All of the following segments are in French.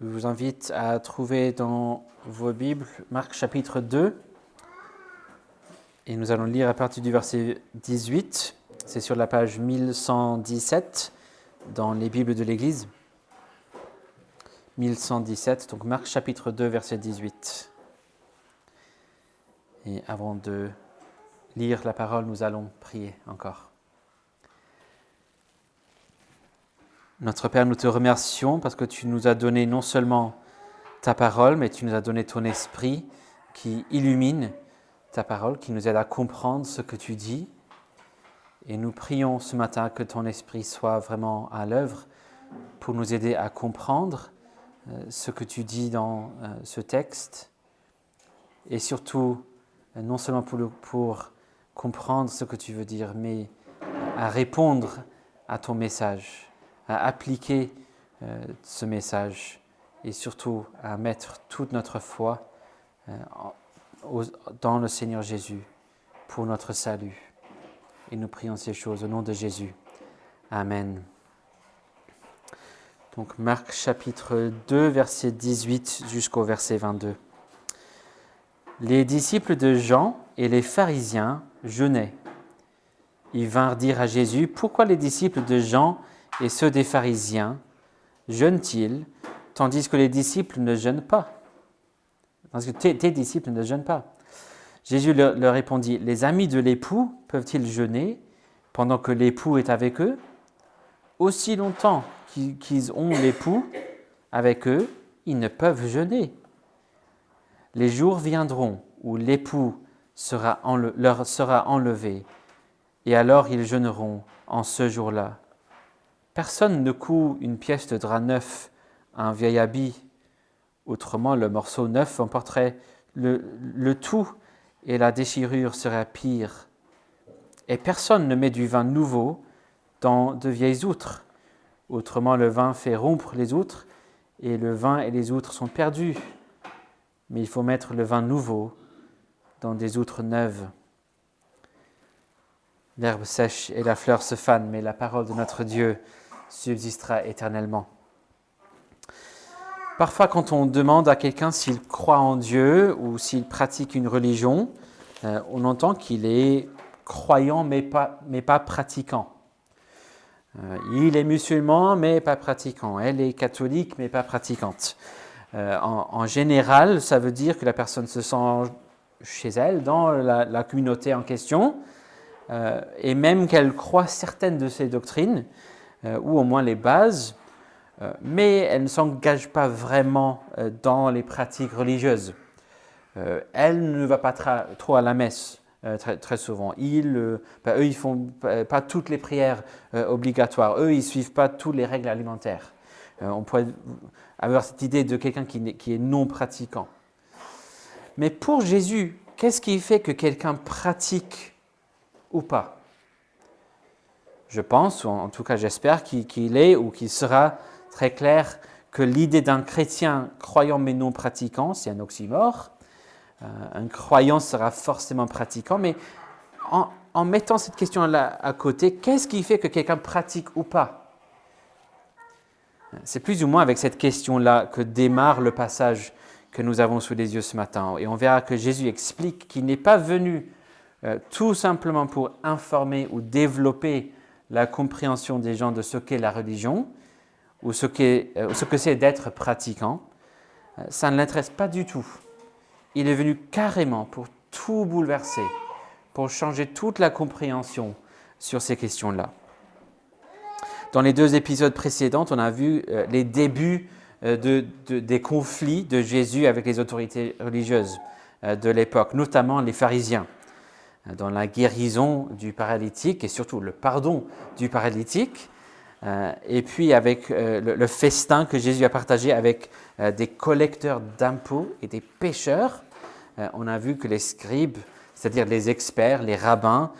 Je vous invite à trouver dans vos Bibles Marc chapitre 2 et nous allons lire à partir du verset 18. C'est sur la page 1117 dans les Bibles de l'Église. 1117, donc Marc chapitre 2 verset 18. Et avant de lire la parole, nous allons prier encore. Notre Père, nous te remercions parce que tu nous as donné non seulement ta parole, mais tu nous as donné ton esprit qui illumine ta parole, qui nous aide à comprendre ce que tu dis. Et nous prions ce matin que ton esprit soit vraiment à l'œuvre pour nous aider à comprendre ce que tu dis dans ce texte. Et surtout, non seulement pour comprendre ce que tu veux dire, mais à répondre à ton message, à appliquer ce message et surtout à mettre toute notre foi dans le Seigneur Jésus pour notre salut. Et nous prions ces choses au nom de Jésus. Amen. Donc Marc chapitre 2, verset 18 jusqu'au verset 22. Les disciples de Jean et les pharisiens jeûnaient. Ils vinrent dire à Jésus, « Pourquoi les disciples de Jean et ceux des pharisiens jeûnent-ils, tandis que les disciples ne jeûnent pas ?» Parce que tes disciples ne jeûnent pas. Jésus leur répondit, « Les amis de l'époux peuvent-ils jeûner pendant que l'époux est avec eux ? Aussi longtemps qu'ils ont l'époux avec eux, ils ne peuvent jeûner. Les jours viendront où l'époux leur sera enlevé, et alors ils jeûneront en ce jour-là. Personne ne coud une pièce de drap neuf à un vieil habit. Autrement, le morceau neuf emporterait le tout et la déchirure serait pire. Et personne ne met du vin nouveau dans de vieilles outres. Autrement, le vin fait rompre les outres et le vin et les outres sont perdus. Mais il faut mettre le vin nouveau dans des outres neuves. L'herbe sèche et la fleur se fanent, mais la parole de notre Dieu subsistera éternellement. » Parfois, quand on demande à quelqu'un s'il croit en Dieu ou s'il pratique une religion, on entend qu'il est croyant mais pas pratiquant. Il est musulman mais pas pratiquant. Elle est catholique mais pas pratiquante. En général, ça veut dire que la personne se sent chez elle, dans la communauté en question, et même qu'elle croit certaines de ses doctrines, ou au moins les bases, mais elle ne s'engage pas vraiment dans les pratiques religieuses. Elle ne va pas trop à la messe très souvent. Eux, ils font pas toutes les prières obligatoires. Eux, ils suivent pas toutes les règles alimentaires. On pourrait avoir cette idée de quelqu'un qui est non pratiquant. Mais pour Jésus, qu'est-ce qui fait que quelqu'un pratique ou pas ? Je pense, ou en tout cas j'espère, qu'il est ou qu'il sera très clair que l'idée d'un chrétien croyant mais non pratiquant, c'est un oxymore. Un croyant sera forcément pratiquant, mais en mettant cette question-là à côté, qu'est-ce qui fait que quelqu'un pratique ou pas ? C'est plus ou moins avec cette question-là que démarre le passage que nous avons sous les yeux ce matin. Et on verra que Jésus explique qu'il n'est pas venu tout simplement pour informer ou développer la compréhension des gens de ce qu'est la religion ou ce que c'est d'être pratiquant. Ça ne l'intéresse pas du tout. Il est venu carrément pour tout bouleverser, pour changer toute la compréhension sur ces questions-là. Dans les 2 épisodes précédents, on a vu les débuts des conflits de Jésus avec les autorités religieuses de l'époque, notamment les pharisiens, dans la guérison du paralytique et surtout le pardon du paralytique, et puis avec le festin que Jésus a partagé avec des collecteurs d'impôts et des pécheurs. On a vu que les scribes, c'est-à-dire les experts, les rabbins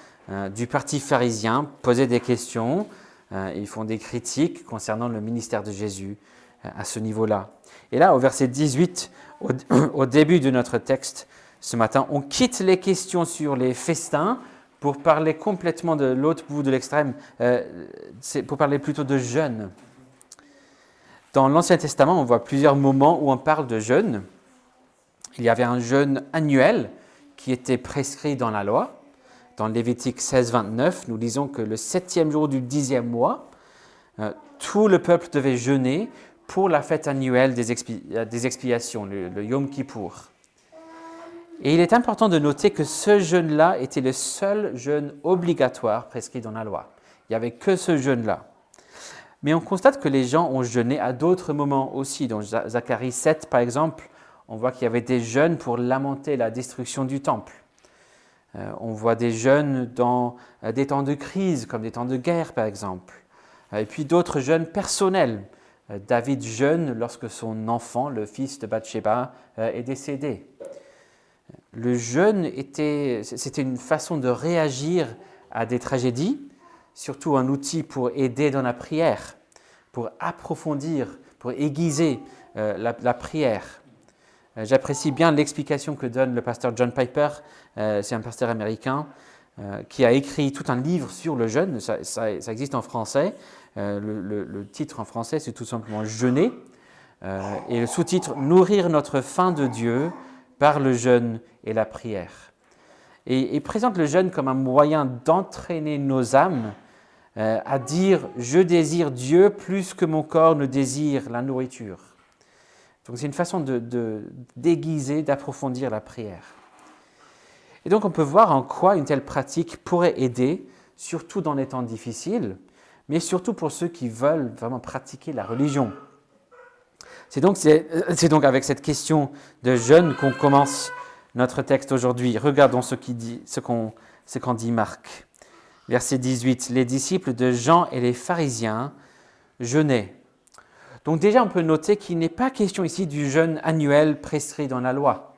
du parti pharisien, posaient des questions. Ils font des critiques concernant le ministère de Jésus à ce niveau-là. Et là, au verset 18, au début de notre texte, ce matin, on quitte les questions sur les festins pour parler complètement de l'autre bout de l'extrême, pour parler plutôt de jeûne. Dans l'Ancien Testament, on voit plusieurs moments où on parle de jeûne. Il y avait un jeûne annuel qui était prescrit dans la loi. Dans Lévitique 16, 29, nous lisons que le 7e jour du 10e mois, tout le peuple devait jeûner pour la fête annuelle des expiations, le Yom Kippour. Et il est important de noter que ce jeûne-là était le seul jeûne obligatoire prescrit dans la loi. Il n'y avait que ce jeûne-là. Mais on constate que les gens ont jeûné à d'autres moments aussi. Dans Zacharie 7, par exemple, on voit qu'il y avait des jeûnes pour lamenter la destruction du temple. On voit des jeûnes dans des temps de crise, comme des temps de guerre, par exemple. Et puis d'autres jeûnes personnels. David jeûne lorsque son enfant, le fils de Bathsheba, est décédé. Le jeûne c'était une façon de réagir à des tragédies, surtout un outil pour aider dans la prière, pour approfondir, pour aiguiser la prière. J'apprécie bien l'explication que donne le pasteur John Piper, c'est un pasteur américain, qui a écrit tout un livre sur le jeûne, ça existe en français. Le titre en français, c'est tout simplement « Jeûner ». Et le sous-titre « Nourrir notre faim de Dieu par le jeûne et la prière ». Et il présente le jeûne comme un moyen d'entraîner nos âmes à dire « Je désire Dieu plus que mon corps ne désire la nourriture ». Donc c'est une façon d'aiguiser, d'approfondir la prière. Et donc on peut voir en quoi une telle pratique pourrait aider, surtout dans les temps difficiles, mais surtout pour ceux qui veulent vraiment pratiquer la religion. C'est donc avec cette question de jeûne qu'on commence notre texte aujourd'hui. Regardons ce qu'en dit Marc. Verset 18. Les disciples de Jean et les pharisiens jeûnaient. Donc déjà, on peut noter qu'il n'est pas question ici du jeûne annuel prescrit dans la loi.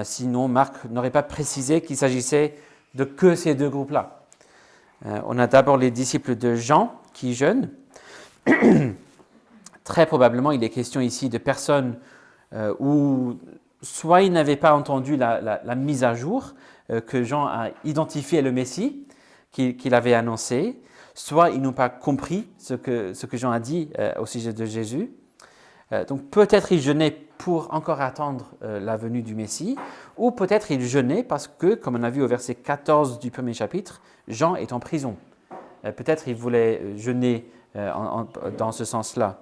Sinon, Marc n'aurait pas précisé qu'il s'agissait de que ces deux groupes-là. On a d'abord les disciples de Jean qui jeûnent. Très probablement, il est question ici de personnes où soit ils n'avaient pas entendu la mise à jour que Jean a identifié le Messie qu'il avait annoncé, soit ils n'ont pas compris ce que Jean a dit au sujet de Jésus. Donc peut-être ils jeûnaient pour encore attendre la venue du Messie, ou peut-être ils jeûnaient parce que, comme on a vu au verset 14 du premier chapitre, Jean est en prison. Peut-être ils voulaient jeûner dans ce sens-là.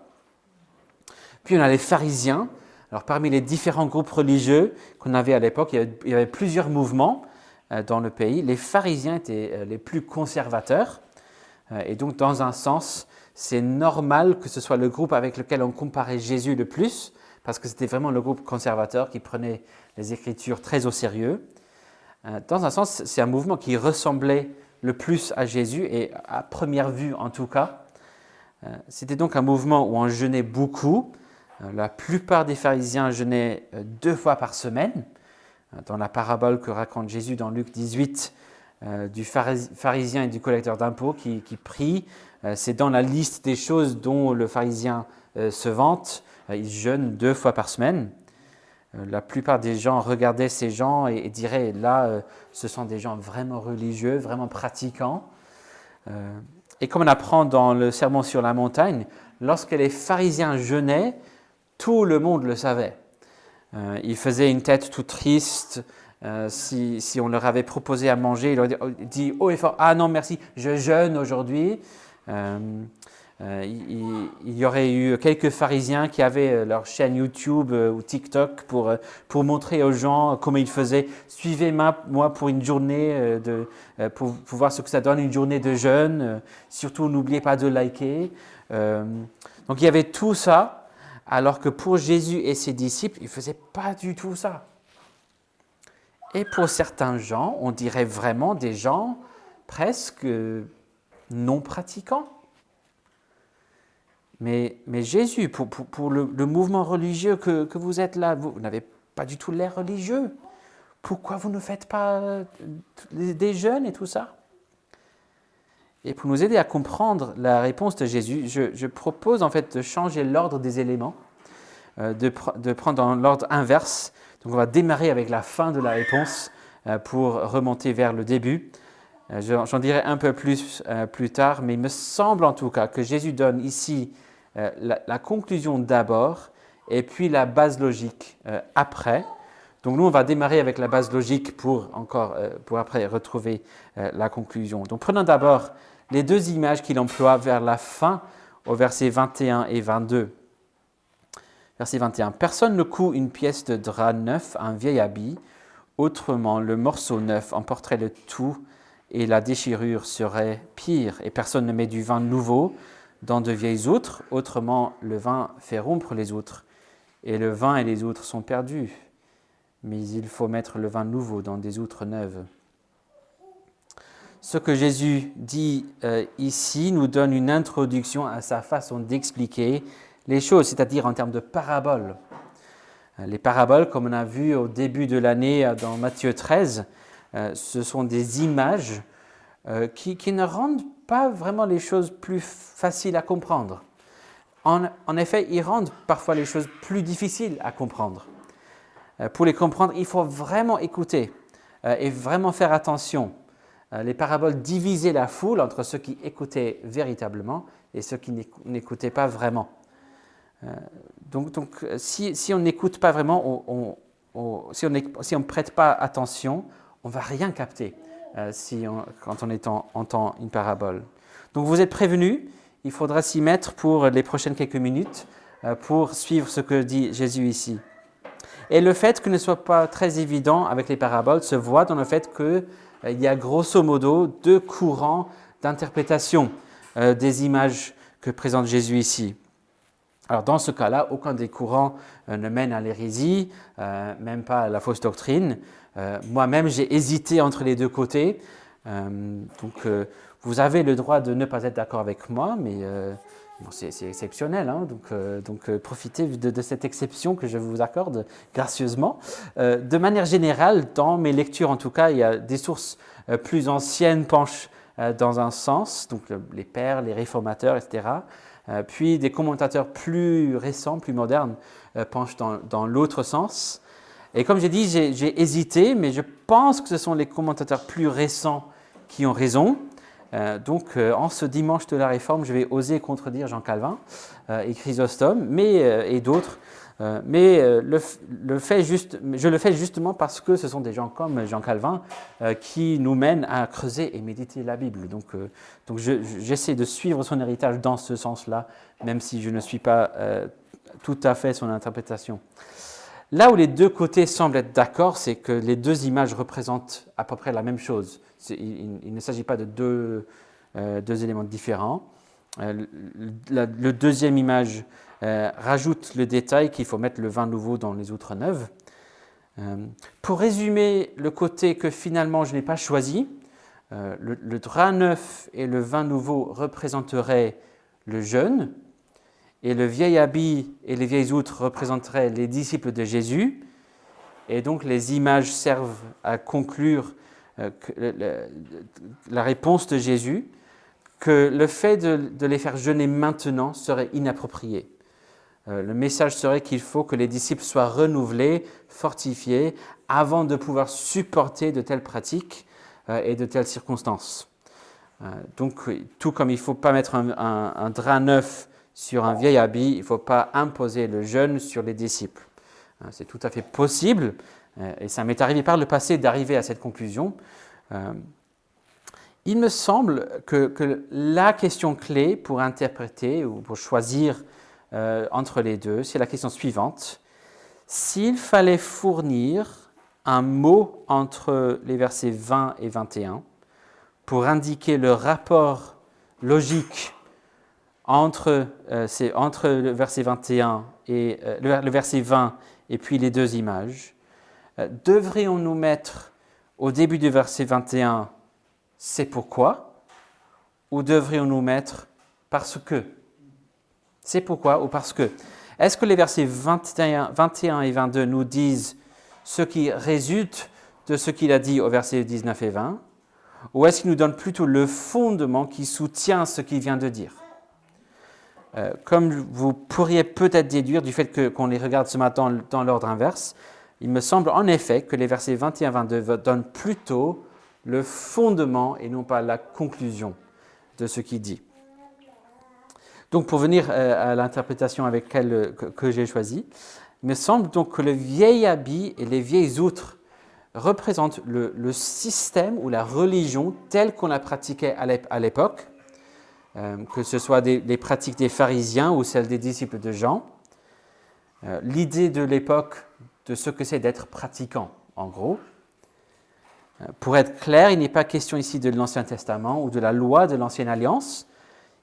Puis on a les pharisiens. Alors parmi les différents groupes religieux qu'on avait à l'époque, il y avait plusieurs mouvements dans le pays. Les pharisiens étaient les plus conservateurs. Et donc dans un sens, c'est normal que ce soit le groupe avec lequel on comparait Jésus le plus, parce que c'était vraiment le groupe conservateur qui prenait les Écritures très au sérieux. Dans un sens, c'est un mouvement qui ressemblait le plus à Jésus, et à première vue en tout cas. C'était donc un mouvement où on jeûnait beaucoup. La plupart des pharisiens jeûnaient 2 fois par semaine. Dans la parabole que raconte Jésus dans Luc 18, du pharisien et du collecteur d'impôts qui prie, c'est dans la liste des choses dont le pharisien se vante. Il jeûne 2 fois par semaine. La plupart des gens regardaient ces gens et diraient, là, ce sont des gens vraiment religieux, vraiment pratiquants. Et comme on apprend dans le Sermon sur la montagne, lorsque les pharisiens jeûnaient, tout le monde le savait. Ils faisaient une tête toute triste. Si on leur avait proposé à manger, ils leur dit haut et fort, « Ah non, merci, je jeûne aujourd'hui ». Il y aurait eu quelques pharisiens qui avaient leur chaîne YouTube ou TikTok pour montrer aux gens comment ils faisaient. Suivez-moi pour une journée, pour voir ce que ça donne, une journée de jeûne. Surtout, n'oubliez pas de liker. Donc, il y avait tout ça, alors que pour Jésus et ses disciples, ils ne faisaient pas du tout ça. Et pour certains gens, on dirait vraiment des gens presque non pratiquants. Mais Jésus, pour le mouvement religieux que vous êtes là, vous n'avez pas du tout l'air religieux. Pourquoi vous ne faites pas des jeûnes et tout ça? Et pour nous aider à comprendre la réponse de Jésus, je propose en fait de changer l'ordre des éléments, de prendre dans l'ordre inverse. Donc on va démarrer avec la fin de la réponse pour remonter vers le début. J'en dirai un peu plus tard, mais il me semble en tout cas que Jésus donne ici la conclusion d'abord et puis la base logique après. Donc nous, on va démarrer avec la base logique pour après retrouver la conclusion. Donc prenons d'abord les deux images qu'il emploie vers la fin, au verset 21 et 22. Verset 21. « Personne ne coud une pièce de drap neuf à un vieil habit, autrement le morceau neuf emporterait le tout et la déchirure serait pire. Et personne ne met du vin nouveau dans de vieilles outres, autrement le vin fait rompre les outres, et le vin et les outres sont perdus. Mais il faut mettre le vin nouveau dans des outres neuves. » Ce que Jésus dit ici nous donne une introduction à sa façon d'expliquer les choses, c'est-à-dire en termes de paraboles. Les paraboles, comme on a vu au début de l'année dans Matthieu 13, ce sont des images qui ne rendent pas vraiment les choses plus faciles à comprendre. En effet, ils rendent parfois les choses plus difficiles à comprendre. Pour les comprendre, il faut vraiment écouter et vraiment faire attention. Les paraboles divisaient la foule entre ceux qui écoutaient véritablement et ceux qui n'écoutaient pas vraiment. Donc si on n'écoute pas vraiment, si on ne prête pas attention, on ne va rien capter quand on entend une parabole. Donc vous êtes prévenus, il faudra s'y mettre pour les prochaines quelques minutes pour suivre ce que dit Jésus ici. Et le fait que ce ne soit pas très évident avec les paraboles se voit dans le fait qu'il y a grosso modo deux courants d'interprétation des images que présente Jésus ici. Alors dans ce cas-là, aucun des courants ne mène à l'hérésie, même pas à la fausse doctrine. Moi-même, j'ai hésité entre les deux côtés. Vous avez le droit de ne pas être d'accord avec moi, mais c'est exceptionnel. Hein, donc profitez de cette exception que je vous accorde gracieusement. De manière générale, dans mes lectures en tout cas, il y a des sources plus anciennes penchent dans un sens, donc les pères, les réformateurs, etc. Puis des commentateurs plus récents, plus modernes, penchent dans l'autre sens. Et comme j'ai dit, j'ai hésité, mais je pense que ce sont les commentateurs plus récents qui ont raison. En ce dimanche de la Réforme, je vais oser contredire Jean Calvin et Chrysostome et d'autres. Je le fais justement parce que ce sont des gens comme Jean Calvin qui nous mènent à creuser et méditer la Bible. Donc j'essaie de suivre son héritage dans ce sens-là, même si je ne suis pas tout à fait son interprétation. Là où les deux côtés semblent être d'accord, c'est que les deux images représentent à peu près la même chose. Il ne s'agit pas de deux éléments différents. Le deuxième image rajoute le détail qu'il faut mettre le vin nouveau dans les outres neuves. Pour résumer le côté que finalement je n'ai pas choisi, le drap neuf et le vin nouveau représenteraient le jeûne, et le vieil habit et les vieilles outres représenteraient les disciples de Jésus. Et donc les images servent à conclure la réponse de Jésus, que le fait de les faire jeûner maintenant serait inapproprié. Le message serait qu'il faut que les disciples soient renouvelés, fortifiés, avant de pouvoir supporter de telles pratiques et de telles circonstances. Donc, tout comme il ne faut pas mettre un drap neuf sur un vieil habit, il ne faut pas imposer le jeûne sur les disciples. C'est tout à fait possible, et ça m'est arrivé par le passé d'arriver à cette conclusion. Il me semble que la question clé pour interpréter ou pour choisir entre les deux, c'est la question suivante. S'il fallait fournir un mot entre les versets 20 et 21 pour indiquer le rapport logique entre le verset 21 et le verset 20 et puis les deux images, devrions-nous mettre au début du verset 21 « c'est pourquoi » ou devrions-nous mettre « parce que » ? C'est pourquoi ou parce que. Est-ce que les versets 21 et 22 nous disent ce qui résulte de ce qu'il a dit au verset 19 et 20 ? Ou est-ce qu'il nous donne plutôt le fondement qui soutient ce qu'il vient de dire ? Comme vous pourriez peut-être déduire du fait qu'on les regarde ce matin dans l'ordre inverse, il me semble en effet que les versets 21 et 22 donnent plutôt le fondement et non pas la conclusion de ce qu'il dit. Donc pour venir à l'interprétation avec que j'ai choisie, il me semble donc que le vieil habit et les vieilles outres représentent le système ou la religion telle qu'on la pratiquait à l'époque, que ce soit les pratiques des pharisiens ou celles des disciples de Jean. L'idée de l'époque de ce que c'est d'être pratiquant, en gros. Pour être clair, il n'est pas question ici de l'Ancien Testament ou de la loi de l'Ancienne Alliance.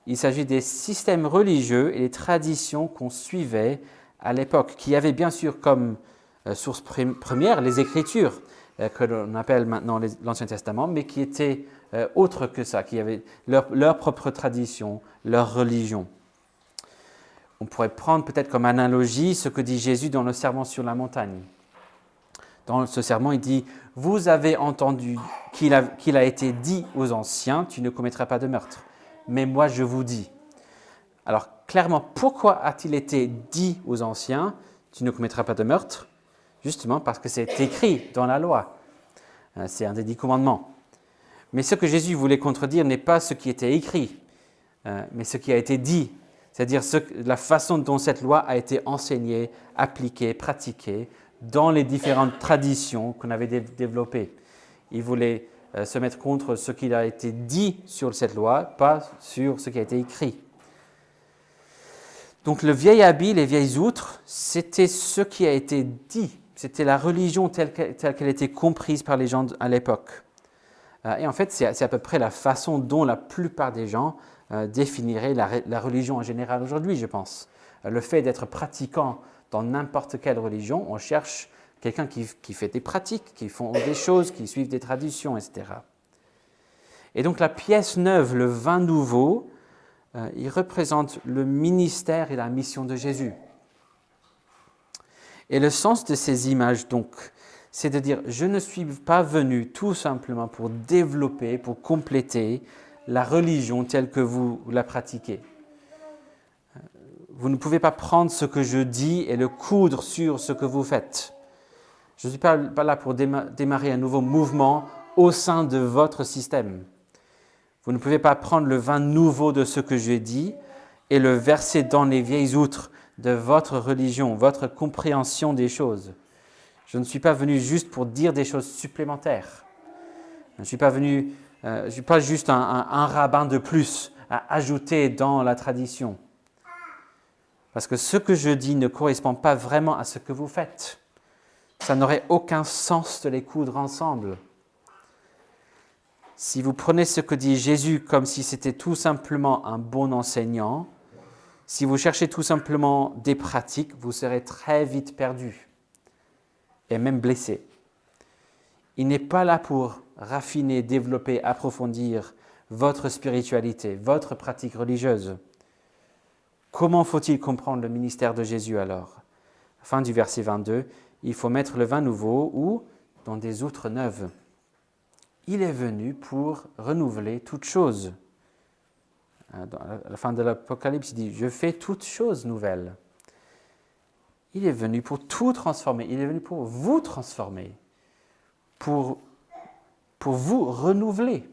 Il s'agit des systèmes religieux et des traditions qu'on suivait à l'époque, qui avaient bien sûr comme source première les Écritures, que l'on appelle maintenant l'Ancien Testament, mais qui étaient autres que ça, qui avaient leur propre tradition, leur religion. On pourrait prendre peut-être comme analogie ce que dit Jésus dans le Sermon sur la montagne. Dans ce sermon, il dit « Vous avez entendu qu'il a été dit aux anciens, tu ne commettras pas de meurtre. Mais moi, je vous dis. » Alors, clairement, pourquoi a-t-il été dit aux anciens, tu ne commettras pas de meurtre? Justement parce que c'est écrit dans la loi. C'est un des 10 commandements. Mais ce que Jésus voulait contredire n'est pas ce qui était écrit, mais ce qui a été dit. C'est-à-dire la façon dont cette loi a été enseignée, appliquée, pratiquée dans les différentes traditions qu'on avait développées. Il voulait se mettre contre ce qui a été dit sur cette loi, pas sur ce qui a été écrit. Donc le vieil habit, les vieilles outres, c'était ce qui a été dit. C'était la religion telle qu'elle était comprise par les gens à l'époque. Et en fait, c'est à peu près la façon dont la plupart des gens définiraient la religion en général aujourd'hui, je pense. Le fait d'être pratiquant dans n'importe quelle religion, on cherche quelqu'un qui fait des pratiques, qui font des choses, qui suivent des traditions, etc. Et donc la pièce neuve, le vin nouveau, il représente le ministère et la mission de Jésus. Et le sens de ces images, donc, c'est de dire, je ne suis pas venu tout simplement pour développer, pour compléter la religion telle que vous la pratiquez. Vous ne pouvez pas prendre ce que je dis et le coudre sur ce que vous faites. Je ne suis pas là pour démarrer un nouveau mouvement au sein de votre système. Vous ne pouvez pas prendre le vin nouveau de ce que j'ai dit et le verser dans les vieilles outres de votre religion, votre compréhension des choses. Je ne suis pas venu juste pour dire des choses supplémentaires. Je ne suis pas venu, je suis pas juste un rabbin de plus à ajouter dans la tradition. Parce que ce que je dis ne correspond pas vraiment à ce que vous faites. Ça n'aurait aucun sens de les coudre ensemble. Si vous prenez ce que dit Jésus comme si c'était tout simplement un bon enseignant, si vous cherchez tout simplement des pratiques, vous serez très vite perdu et même blessé. Il n'est pas là pour raffiner, développer, approfondir votre spiritualité, votre pratique religieuse. Comment faut-il comprendre le ministère de Jésus alors? Fin du verset 22, il faut mettre le vin nouveau ou dans des outres neuves. Il est venu pour renouveler toutes choses. À la fin de l'Apocalypse, il dit « Je fais toutes choses nouvelles ». Il est venu pour tout transformer. Il est venu pour vous transformer, pour vous renouveler.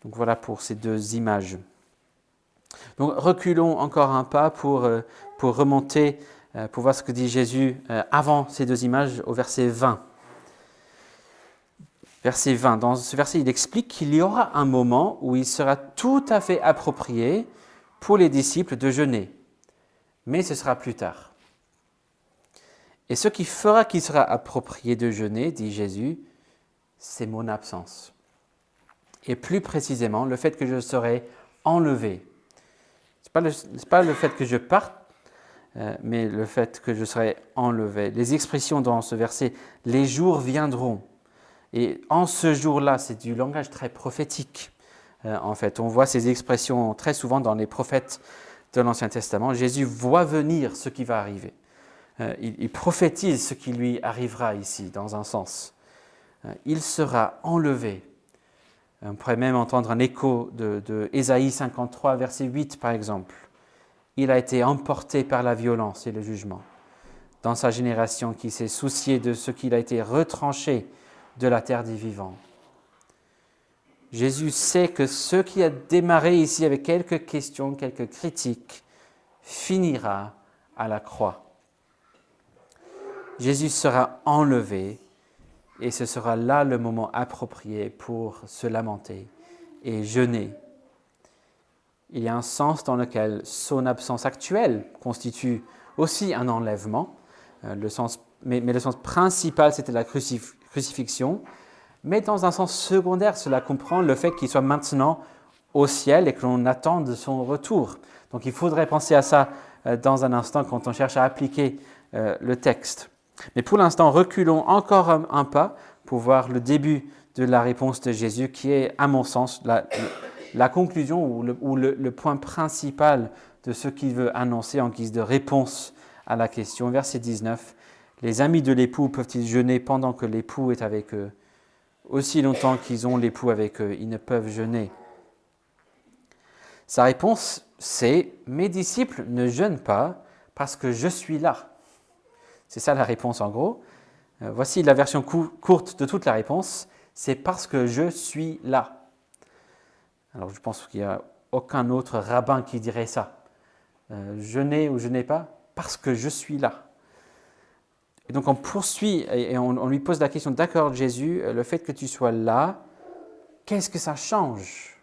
Donc voilà pour ces deux images. Donc reculons encore un pas pour remonter, pour voir ce que dit Jésus avant ces deux images au verset 20. Verset 20, dans ce verset, il explique qu'il y aura un moment où il sera tout à fait approprié pour les disciples de jeûner, mais ce sera plus tard. Et ce qui fera qu'il sera approprié de jeûner, dit Jésus, c'est mon absence. Et plus précisément, le fait que je serai enlevé. Ce n'est pas le fait que je parte, mais le fait que je serai enlevé. Les expressions dans ce verset, les jours viendront. Et en ce jour-là, c'est du langage très prophétique. En fait, on voit ces expressions très souvent dans les prophètes de l'Ancien Testament. Jésus voit venir ce qui va arriver. Il prophétise ce qui lui arrivera ici, dans un sens. Il sera enlevé. On pourrait même entendre un écho de Ésaïe 53, verset 8, par exemple. Il a été emporté par la violence et le jugement. Dans sa génération qui s'est soucié de ce qu'il a été retranché de la terre des vivants. Jésus sait que ce qui a démarré ici avec quelques questions, quelques critiques, finira à la croix. Jésus sera enlevé et ce sera là le moment approprié pour se lamenter et jeûner. Il y a un sens dans lequel son absence actuelle constitue aussi un enlèvement. Mais le sens principal, c'était la crucifixion. Mais dans un sens secondaire, cela comprend le fait qu'il soit maintenant au ciel et que l'on attend de son retour. Donc il faudrait penser à ça dans un instant quand on cherche à appliquer le texte. Mais pour l'instant, reculons encore un pas pour voir le début de la réponse de Jésus qui est, à mon sens, la conclusion ou le point principal de ce qu'il veut annoncer en guise de réponse à la question. Verset 19, « Les amis de l'époux peuvent-ils jeûner pendant que l'époux est avec eux ? Aussi longtemps qu'ils ont l'époux avec eux, ils ne peuvent jeûner. » Sa réponse, c'est « Mes disciples ne jeûnent pas parce que je suis là. » C'est ça la réponse en gros. Voici la version courte de toute la réponse. C'est parce que je suis là. Alors je pense qu'il n'y a aucun autre rabbin qui dirait ça. Jeûner ou jeûner pas parce que je suis là. Et donc on poursuit et on lui pose la question, d'accord Jésus, le fait que tu sois là, qu'est-ce que ça change ?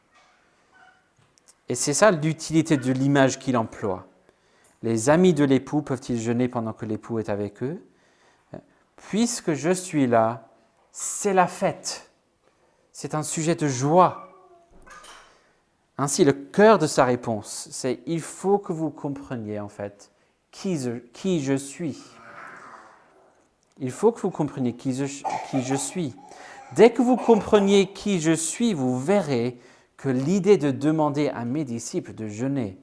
Et c'est ça l'utilité de l'image qu'il emploie. Les amis de l'époux peuvent-ils jeûner pendant que l'époux est avec eux ? Puisque je suis là, c'est la fête. C'est un sujet de joie. Ainsi, le cœur de sa réponse, c'est « Il faut que vous compreniez en fait qui je suis. » Il faut que vous compreniez qui je suis. Dès que vous compreniez qui je suis, vous verrez que l'idée de demander à mes disciples de jeûner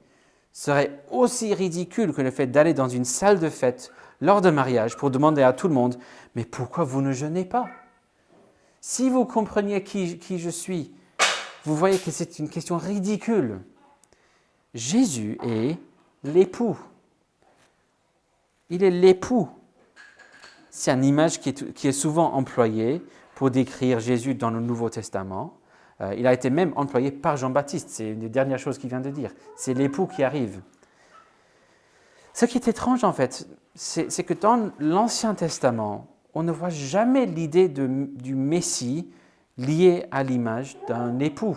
serait aussi ridicule que le fait d'aller dans une salle de fête lors d'un mariage pour demander à tout le monde « Mais pourquoi vous ne jeûnez pas ?» Si vous compreniez qui je suis, vous voyez que c'est une question ridicule. Jésus est l'époux. Il est l'époux. C'est une image qui est souvent employée pour décrire Jésus dans le Nouveau Testament. Il a été même employé par Jean-Baptiste. C'est une des dernières choses qu'il vient de dire. C'est l'époux qui arrive. Ce qui est étrange, en fait, c'est que dans l'Ancien Testament, on ne voit jamais l'idée du Messie liée à l'image d'un époux.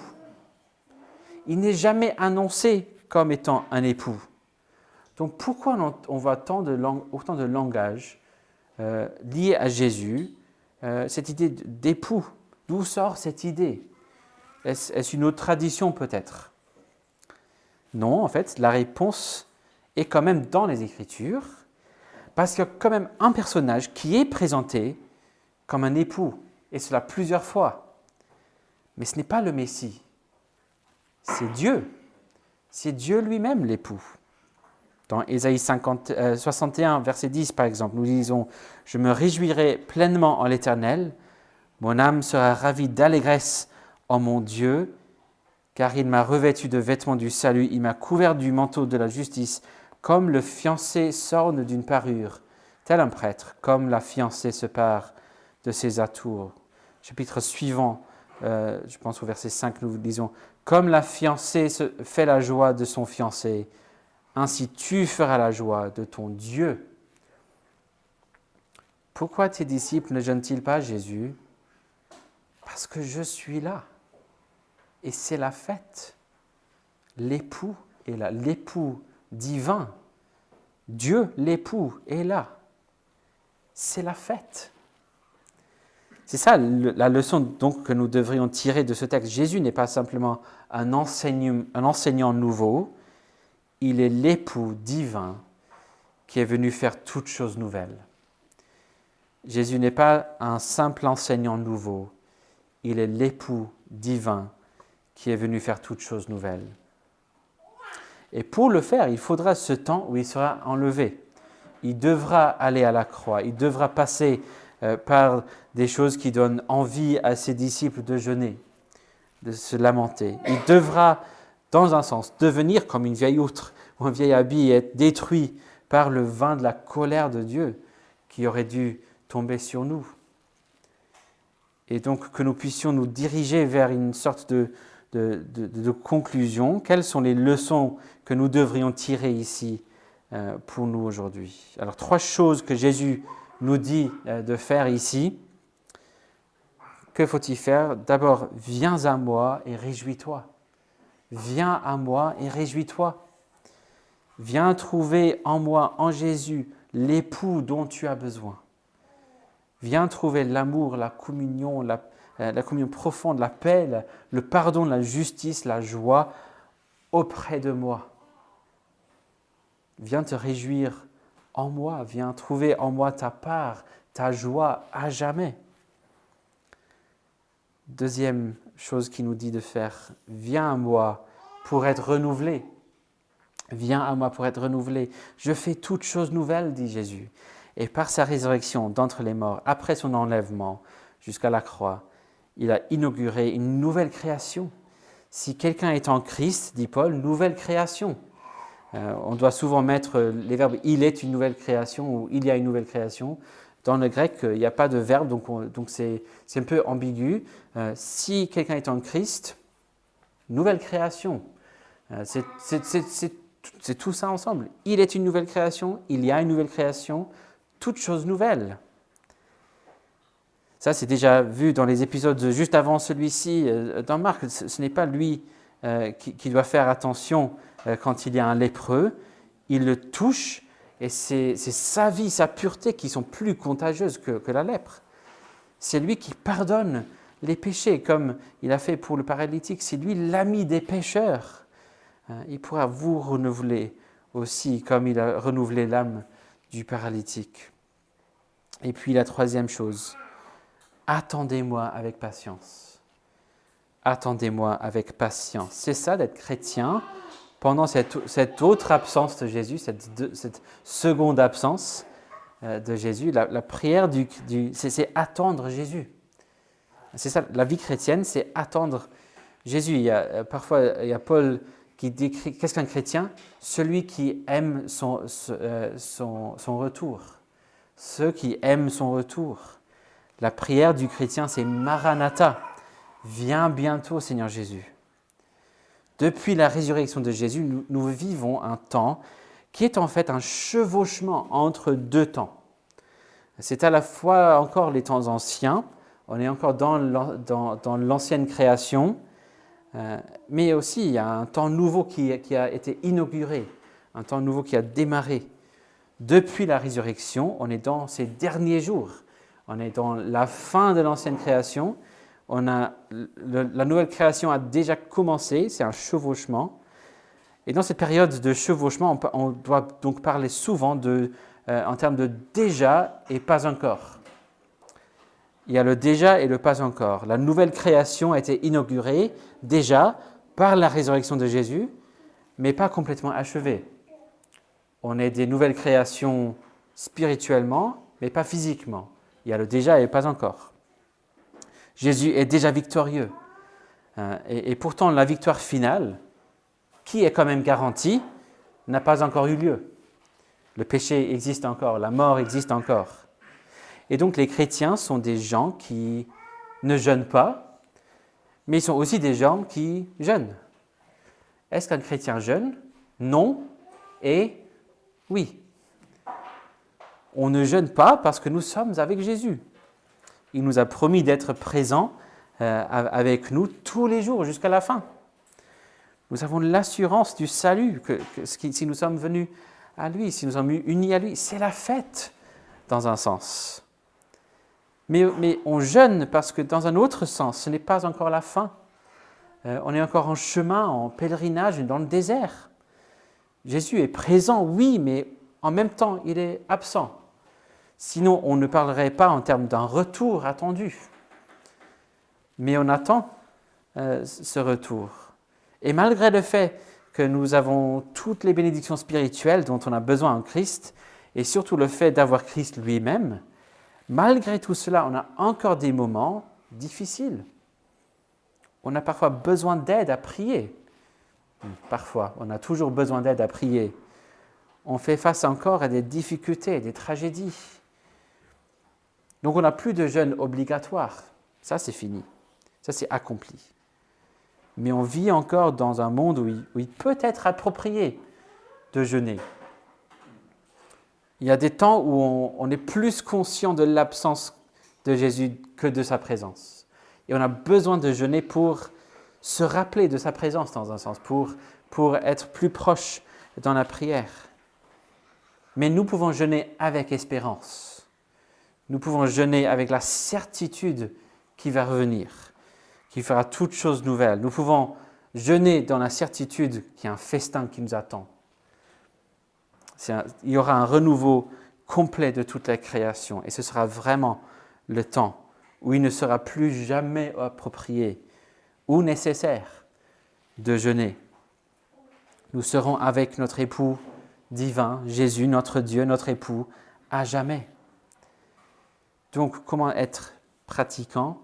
Il n'est jamais annoncé comme étant un époux. Donc pourquoi on voit autant de langage lié à Jésus, cette idée d'époux? D'où sort cette idée? Est-ce une autre tradition peut-être? Non, en fait, la réponse est quand même dans les Écritures, parce qu'il y a quand même un personnage qui est présenté comme un époux, et cela plusieurs fois. Mais ce n'est pas le Messie, c'est Dieu. C'est Dieu lui-même l'époux. Dans Ésaïe 61, verset 10 par exemple, nous lisons « Je me réjouirai pleinement en l'Éternel, mon âme sera ravie d'allégresse en mon Dieu, car il m'a revêtu de vêtements du salut, il m'a couvert du manteau de la justice, comme le fiancé s'orne d'une parure, tel un prêtre, comme la fiancée se pare de ses atours. » Chapitre suivant, je pense au verset 5, nous lisons « Comme la fiancée fait la joie de son fiancé, ainsi tu feras la joie de ton Dieu. » Pourquoi tes disciples ne jeûnent-ils pas, Jésus? Parce que je suis là. Et c'est la fête. L'époux est là, l'époux divin. Dieu, l'époux, est là. C'est la fête. C'est ça la leçon donc que nous devrions tirer de ce texte. Jésus n'est pas simplement un enseignant nouveau, il est l'époux divin qui est venu faire toutes choses nouvelles. Jésus n'est pas un simple enseignant nouveau, il est l'époux divin qui est venu faire toutes choses nouvelles. Et pour le faire, il faudra ce temps où il sera enlevé. Il devra aller à la croix, il devra passer par des choses qui donnent envie à ses disciples de jeûner, de se lamenter. Il devra, dans un sens, devenir comme une vieille outre ou un vieil habit et être détruit par le vin de la colère de Dieu qui aurait dû tomber sur nous. et donc que nous puissions nous diriger vers une sorte de conclusion. Quelles sont les leçons que nous devrions tirer ici pour nous aujourd'hui? Alors, 3 choses que Jésus nous dit de faire ici. Que faut-il faire? D'abord, viens à moi et réjouis-toi. Viens à moi et réjouis-toi. Viens trouver en moi, en Jésus, l'époux dont tu as besoin. Viens trouver l'amour, la communion profonde, la paix, le pardon, la justice, la joie auprès de moi. Viens te réjouir en moi, viens trouver en moi ta part, ta joie à jamais. Deuxième chose qu'il nous dit de faire, viens à moi pour être renouvelé. Viens à moi pour être renouvelé. Je fais toutes choses nouvelles, dit Jésus. Et par sa résurrection d'entre les morts, après son enlèvement jusqu'à la croix, il a inauguré une nouvelle création. Si quelqu'un est en Christ, dit Paul, nouvelle création. On doit souvent mettre les verbes « il est une nouvelle création » ou « il y a une nouvelle création ». Dans le grec, il n'y a pas de verbe, donc c'est un peu ambigu. Si quelqu'un est en Christ, nouvelle création. C'est tout ça ensemble. Il est une nouvelle création, il y a une nouvelle création, toute chose nouvelle. Ça, c'est déjà vu dans les épisodes juste avant celui-ci, dans Marc. Ce n'est pas lui qui doit faire attention quand il y a un lépreux. Il le touche et c'est sa vie, sa pureté qui sont plus contagieuses que la lèpre. C'est lui qui pardonne les péchés, comme il a fait pour le paralytique. C'est lui l'ami des pécheurs. Il pourra vous renouveler aussi, comme il a renouvelé l'âme du paralytique. Et puis la troisième chose, attendez-moi avec patience. Attendez-moi avec patience. C'est ça d'être chrétien pendant cette autre absence de Jésus, cette seconde absence de Jésus. La prière, c'est attendre Jésus. C'est ça, la vie chrétienne, c'est attendre Jésus. Parfois, il y a Paul qui décrit, qu'est-ce qu'un chrétien? Celui qui aime son retour. Ceux qui aiment son retour. La prière du chrétien, c'est Maranatha. Viens bientôt, Seigneur Jésus. Depuis la résurrection de Jésus, nous vivons un temps qui est en fait un chevauchement entre 2 temps. C'est à la fois encore les temps anciens, on est encore dans l'ancienne création, mais aussi il y a un temps nouveau qui a été inauguré, un temps nouveau qui a démarré. Depuis la résurrection, on est dans ces derniers jours, on est dans la fin de l'ancienne création. La nouvelle création a déjà commencé, c'est un chevauchement. Et dans cette période de chevauchement, on doit donc parler souvent en termes de déjà et pas encore. Il y a le déjà et le pas encore. La nouvelle création a été inaugurée déjà par la résurrection de Jésus, mais pas complètement achevée. On est des nouvelles créations spirituellement, mais pas physiquement. Il y a le déjà et pas encore. Jésus est déjà victorieux. Et pourtant, la victoire finale, qui est quand même garantie, n'a pas encore eu lieu. Le péché existe encore, la mort existe encore. Et donc, les chrétiens sont des gens qui ne jeûnent pas, mais ils sont aussi des gens qui jeûnent. Est-ce qu'un chrétien jeûne? Non et oui. On ne jeûne pas parce que nous sommes avec Jésus. Il nous a promis d'être présent avec nous tous les jours jusqu'à la fin. Nous avons l'assurance du salut, si nous sommes venus à lui, si nous sommes unis à lui, c'est la fête dans un sens. Mais on jeûne parce que dans un autre sens, ce n'est pas encore la fin. On est encore en chemin, en pèlerinage, dans le désert. Jésus est présent, oui, mais en même temps, il est absent. Sinon, on ne parlerait pas en termes d'un retour attendu. Mais on attend ce retour. Et malgré le fait que nous avons toutes les bénédictions spirituelles dont on a besoin en Christ, et surtout le fait d'avoir Christ lui-même, malgré tout cela, on a encore des moments difficiles. On a parfois besoin d'aide à prier. Parfois, on a toujours besoin d'aide à prier. On fait face encore à des difficultés, des tragédies. Donc on n'a plus de jeûne obligatoire. Ça, c'est fini. Ça, c'est accompli. Mais on vit encore dans un monde où il peut être approprié de jeûner. Il y a des temps où on est plus conscient de l'absence de Jésus que de sa présence. Et on a besoin de jeûner pour se rappeler de sa présence dans un sens, pour être plus proche dans la prière. Mais nous pouvons jeûner avec espérance. Nous pouvons jeûner avec la certitude qu'il va revenir, qu'il fera toutes choses nouvelles. Nous pouvons jeûner dans la certitude qu'il y a un festin qui nous attend. Il y aura un renouveau complet de toute la création et ce sera vraiment le temps où il ne sera plus jamais approprié ou nécessaire de jeûner. Nous serons avec notre époux divin, Jésus, notre Dieu, notre époux, à jamais. Donc, comment être pratiquant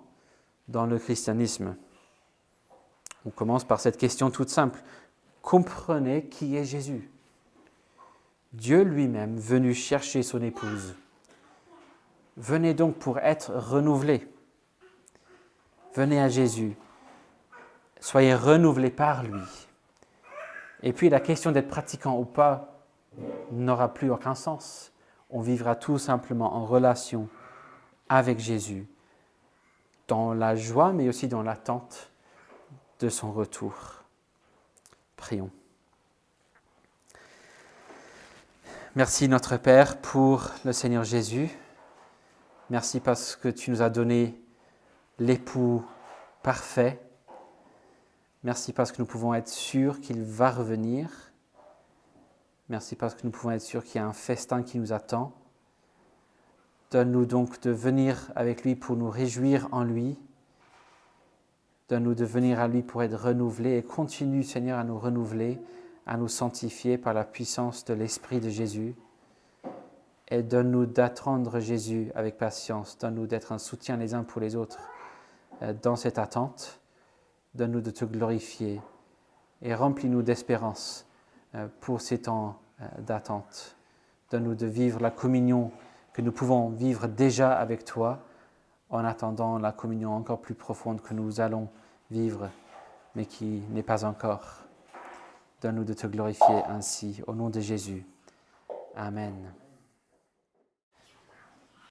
dans le christianisme? On commence par cette question toute simple. Comprenez qui est Jésus. Dieu lui-même venu chercher son épouse. Venez donc pour être renouvelés. Venez à Jésus. Soyez renouvelés par lui. Et puis la question d'être pratiquant ou pas n'aura plus aucun sens. On vivra tout simplement en relation avec Jésus, dans la joie mais aussi dans l'attente de son retour. Prions. Merci notre Père pour le Seigneur Jésus. Merci parce que tu nous as donné l'époux parfait. Merci parce que nous pouvons être sûrs qu'il va revenir. Merci parce que nous pouvons être sûrs qu'il y a un festin qui nous attend. Donne-nous donc de venir avec lui pour nous réjouir en lui. Donne-nous de venir à lui pour être renouvelés et continue, Seigneur, à nous renouveler, à nous sanctifier par la puissance de l'Esprit de Jésus. Et donne-nous d'attendre Jésus avec patience. Donne-nous d'être un soutien les uns pour les autres dans cette attente. Donne-nous de te glorifier et remplis-nous d'espérance pour ces temps d'attente. Donne-nous de vivre la communion que nous pouvons vivre déjà avec toi en attendant la communion encore plus profonde que nous allons vivre, mais qui n'est pas encore. Donne-nous de te glorifier ainsi, au nom de Jésus. Amen.